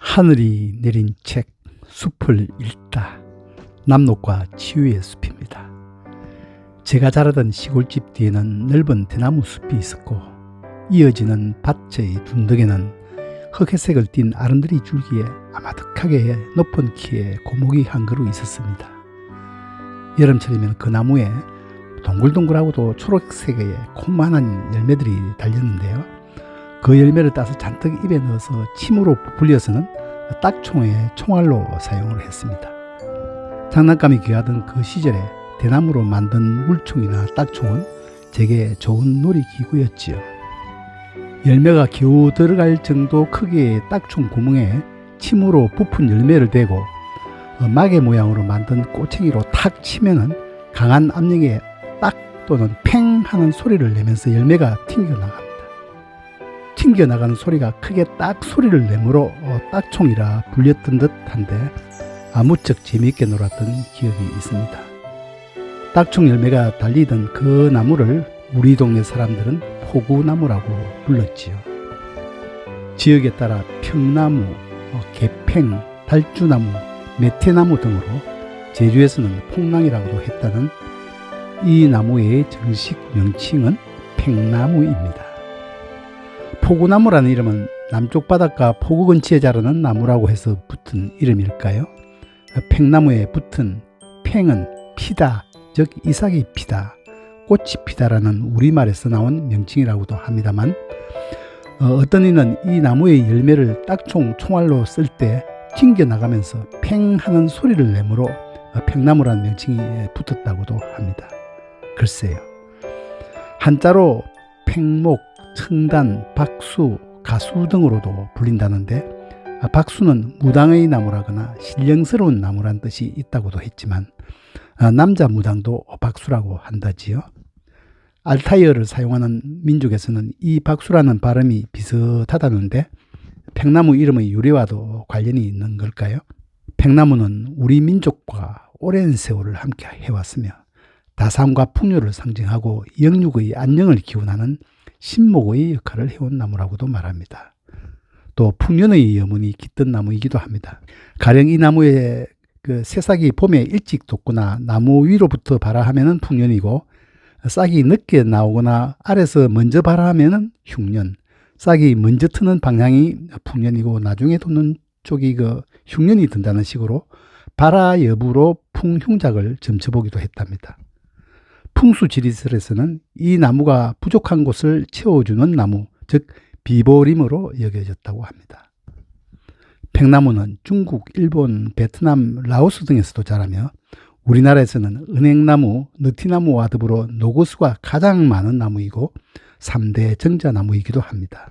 하늘이 내린 책 숲을 읽다. 남록과 치유의 숲입니다. 제가 자라던 시골집 뒤에는 넓은 대나무 숲이 있었고 이어지는 밭의 둔덕에는 흑회색을 띤 아름드리 줄기에 아마득하게 높은 키에 고목이 한 그루 있었습니다. 여름철이면 그 나무에 동글동글하고도 초록색의 콩만한 열매들이 달렸는데요. 그 열매를 따서 잔뜩 입에 넣어서 침으로 불려서는 딱총의 총알로 사용을 했습니다. 장난감이 귀하던 그 시절에 대나무로 만든 물총이나 딱총은 제게 좋은 놀이기구였지요. 열매가 겨우 들어갈 정도 크기의 딱총 구멍에 침으로 부푼 열매를 대고 마개 모양으로 만든 꼬챙이로 탁 치면은 강한 압력에 딱 또는 팽 하는 소리를 내면서 열매가 튕겨나갑니다. 튕겨나가는 소리가 크게 딱 소리를 내므로 딱총이라 불렸던 듯한데 아무쩍 재미있게 놀았던 기억이 있습니다. 딱총 열매가 달리던 그 나무를 우리 동네 사람들은 포구나무라고 불렀지요. 지역에 따라 평나무, 개팽, 달주나무, 메테나무 등으로 제주에서는 폭랑이라고도 했다는 이 나무의 정식 명칭은 팽나무입니다. 포구나무라는 이름은 남쪽 바닷가 포구 근처에 자라는 나무라고 해서 붙은 이름일까요? 팽나무에 붙은 팽은 피다, 즉 이삭이 피다, 꽃이 피다라는 우리말에서 나온 명칭이라고도 합니다만 어떤 이는 이 나무의 열매를 딱총 총알로 쓸 때 튕겨나가면서 팽 하는 소리를 내므로 팽나무라는 명칭이 붙었다고도 합니다. 글쎄요. 한자로 팽목, 청단, 박수, 가수 등으로도 불린다는데 박수는 무당의 나무라거나 신령스러운 나무란 뜻이 있다고도 했지만 남자 무당도 박수라고 한다지요. 알타이어를 사용하는 민족에서는 이 박수라는 발음이 비슷하다는데 팽나무 이름의 유래와도 관련이 있는 걸까요? 팽나무는 우리 민족과 오랜 세월을 함께 해왔으며 다산과 풍요를 상징하고 영육의 안녕을 기원하는 신목의 역할을 해온 나무라고도 말합니다. 또 풍년의 여문이 깃든 나무이기도 합니다. 가령 이 나무에 새싹이 봄에 일찍 돋거나 나무 위로부터 발아하면 풍년이고 싹이 늦게 나오거나 아래서 먼저 발아하면 흉년, 싹이 먼저 트는 방향이 풍년이고 나중에 돋는 쪽이 흉년이 든다는 식으로 발아 여부로 풍흉작을 점쳐보기도 했답니다. 풍수지리설에서는 이 나무가 부족한 곳을 채워주는 나무, 즉 비보림으로 여겨졌다고 합니다. 팽나무는 중국, 일본, 베트남, 라오스 등에서도 자라며 우리나라에서는 은행나무, 느티나무와 더불어 노고수가 가장 많은 나무이고 3대 정자나무이기도 합니다.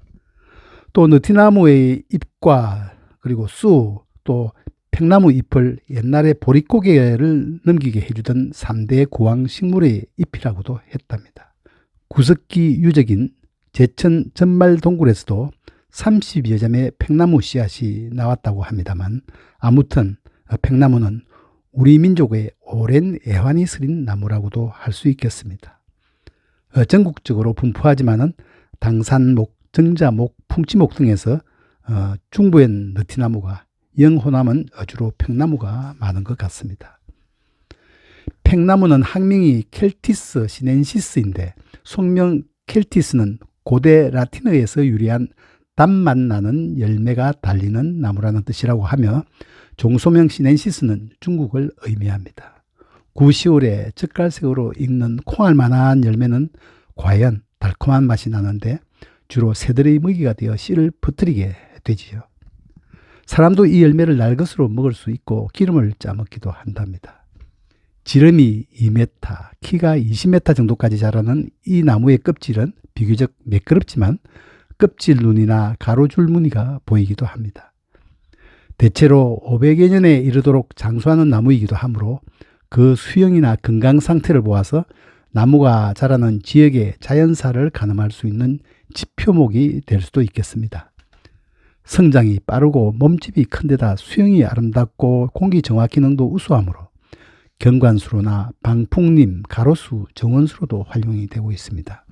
또 느티나무의 잎과 그리고 수, 또 팽나무 잎을 옛날에 보릿고개를 넘기게 해주던 3대 구황식물의 잎이라고도 했답니다. 구석기 유적인 제천 전말동굴에서도 30여 점의 팽나무 씨앗이 나왔다고 합니다만 아무튼 팽나무는 우리 민족의 오랜 애환이 스린 나무라고도 할 수 있겠습니다. 전국적으로 분포하지만은 당산목, 정자목, 풍치목 등에서 중부엔 느티나무가, 영호남은 주로 팽나무가 많은 것 같습니다. 팽나무는 학명이 켈티스 시넨시스인데 속명 켈티스는 고대 라틴어에서 유래한 단맛 나는 열매가 달리는 나무라는 뜻이라고 하며 종소명 시넨시스는 중국을 의미합니다. 9~10월에 젓갈색으로 익는 콩알만한 열매는 과연 달콤한 맛이 나는데 주로 새들의 먹이가 되어 씨를 퍼뜨리게 되지요. 사람도 이 열매를 날것으로 먹을 수 있고 기름을 짜먹기도 한답니다. 지름이 2m, 키가 20m 정도까지 자라는 이 나무의 껍질은 비교적 매끄럽지만 껍질 눈이나 가로줄 무늬가 보이기도 합니다. 대체로 500여 년에 이르도록 장수하는 나무이기도 하므로 그 수형이나 건강 상태를 보아서 나무가 자라는 지역의 자연사를 가늠할 수 있는 지표목이 될 수도 있겠습니다. 성장이 빠르고 몸집이 큰 데다 수형이 아름답고 공기 정화 기능도 우수하므로 경관수로나 방풍림, 가로수, 정원수로도 활용이 되고 있습니다.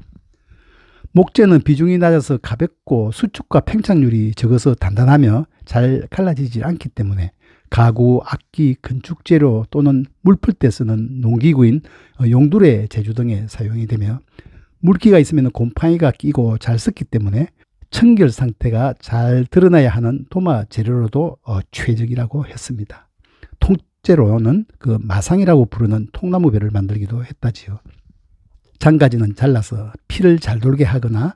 목재는 비중이 낮아서 가볍고 수축과 팽창률이 적어서 단단하며 잘 갈라지지 않기 때문에 가구, 악기, 건축재료 또는 물 풀 때 쓰는 농기구인 용두레 제조 등에 사용이 되며 물기가 있으면 곰팡이가 끼고 잘 썩기 때문에 청결 상태가 잘 드러나야 하는 도마 재료로도 최적이라고 했습니다. 통째로는 그 마상이라고 부르는 통나무배를 만들기도 했다지요. 장가지는 잘라서 피를 잘 돌게 하거나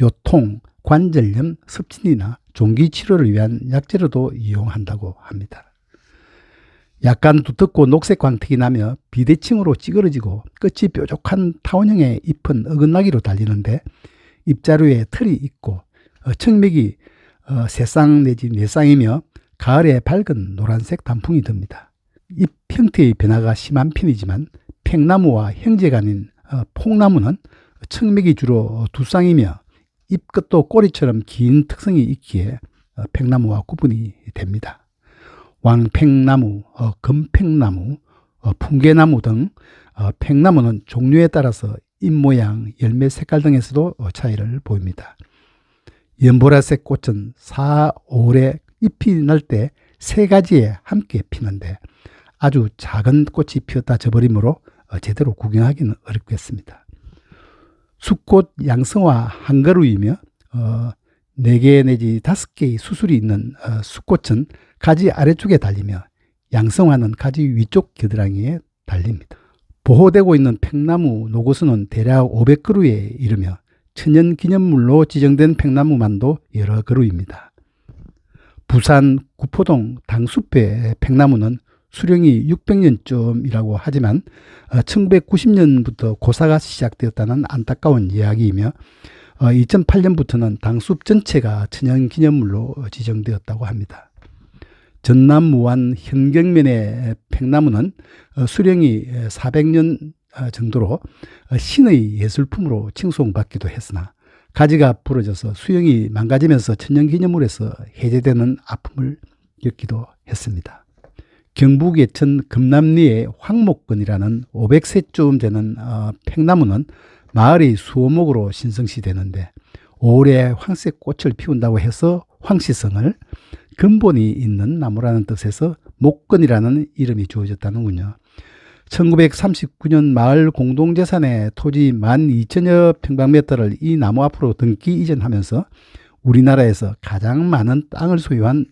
요통, 관절염, 습진이나 종기 치료를 위한 약재로도 이용한다고 합니다. 약간 두텁고 녹색 광택이 나며 비대칭으로 찌그러지고 끝이 뾰족한 타원형의 잎은 어긋나기로 달리는데 잎자루에 털이 있고 청맥이 3쌍 내지 4쌍이며 가을에 밝은 노란색 단풍이 듭니다. 잎 형태의 변화가 심한 편이지만 팽나무와 형제가 아닌 폭나무는 청맥이 주로 2쌍이며 잎 끝도 꼬리처럼 긴 특성이 있기에 팽나무와 구분이 됩니다. 왕팽나무, 금팽나무, 풍계나무 등 팽나무는 종류에 따라서 잎 모양, 열매 색깔 등에서도 차이를 보입니다. 연보라색 꽃은 4, 5월에 잎이 날 때 3가지에 함께 피는데 아주 작은 꽃이 피었다 져버리므로 제대로 구경하기는 어렵겠습니다. 숫꽃 양성화 한 그루이며 4개 내지 5개의 수술이 있는 숫꽃은 가지 아래쪽에 달리며 양성화는 가지 위쪽 겨드랑이에 달립니다. 보호되고 있는 팽나무 노고수는 대략 500그루에 이르며 천연기념물로 지정된 팽나무만도 여러 그루입니다. 부산 구포동 당숲의 팽나무는 수령이 600년쯤이라고 하지만 1990년부터 고사가 시작되었다는 안타까운 이야기이며 2008년부터는 당숲 전체가 천연기념물로 지정되었다고 합니다. 전남 무안 현경면의 팽나무는 수령이 400년 정도로 신의 예술품으로 칭송받기도 했으나 가지가 부러져서 수영이 망가지면서 천연기념물에서 해제되는 아픔을 겪기도 했습니다. 경북 예천 금남리의 황목근이라는 500세쯤 되는 팽나무는 마을의 수호목으로 신성시 되는데 5월에 황색 꽃을 피운다고 해서 황시성을 근본이 있는 나무라는 뜻에서 목근이라는 이름이 주어졌다는군요. 1939년 마을 공동재산의 토지 12,000여 평방미터를 이 나무 앞으로 등기 이전하면서 우리나라에서 가장 많은 땅을 소유한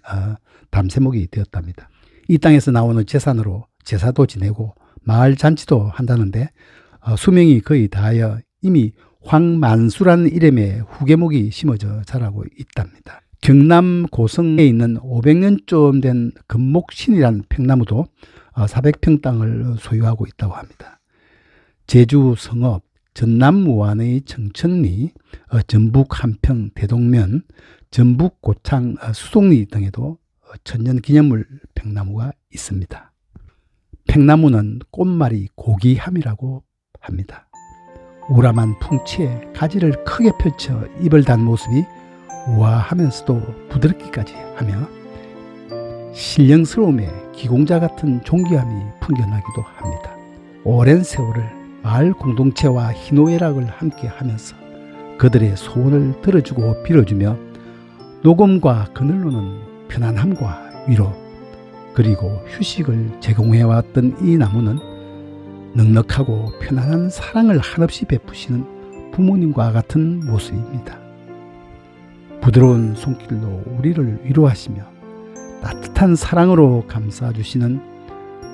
담세목이 되었답니다. 이 땅에서 나오는 재산으로 제사도 지내고 마을 잔치도 한다는데 수명이 거의 다하여 이미 황만수라는 이름의 후계목이 심어져 자라고 있답니다. 경남 고성에 있는 500년쯤 된 금목신이라는 팽나무도 400평 땅을 소유하고 있다고 합니다. 제주 성읍, 전남 무안의 청천리, 전북 한평 대동면, 전북 고창 수송리 등에도 천연기념물 팽나무가 있습니다. 팽나무는 꽃말이 고귀함이라고 합니다. 우람한 풍치에 가지를 크게 펼쳐 잎을 단 모습이 우아하면서도 부드럽기까지 하며 신령스러움에 기공자 같은 존귀함이 풍겨나기도 합니다. 오랜 세월을 마을 공동체와 희노애락을 함께 하면서 그들의 소원을 들어주고 빌어주며 녹음과 그늘로는 편안함과 위로 그리고 휴식을 제공해왔던 이 나무는 넉넉하고 편안한 사랑을 한없이 베푸시는 부모님과 같은 모습입니다. 부드러운 손길로 우리를 위로하시며 따뜻한 사랑으로 감싸주시는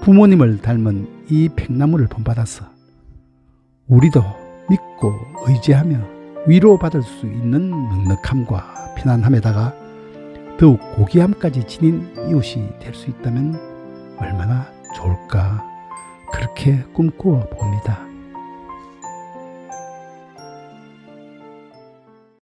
부모님을 닮은 이 팽나무를 본받아서 우리도 믿고 의지하며 위로받을 수 있는 넉넉함과 편안함에다가 더욱 고귀함까지 지닌 이웃이 될 수 있다면 얼마나 좋을까 그렇게 꿈꾸어 봅니다.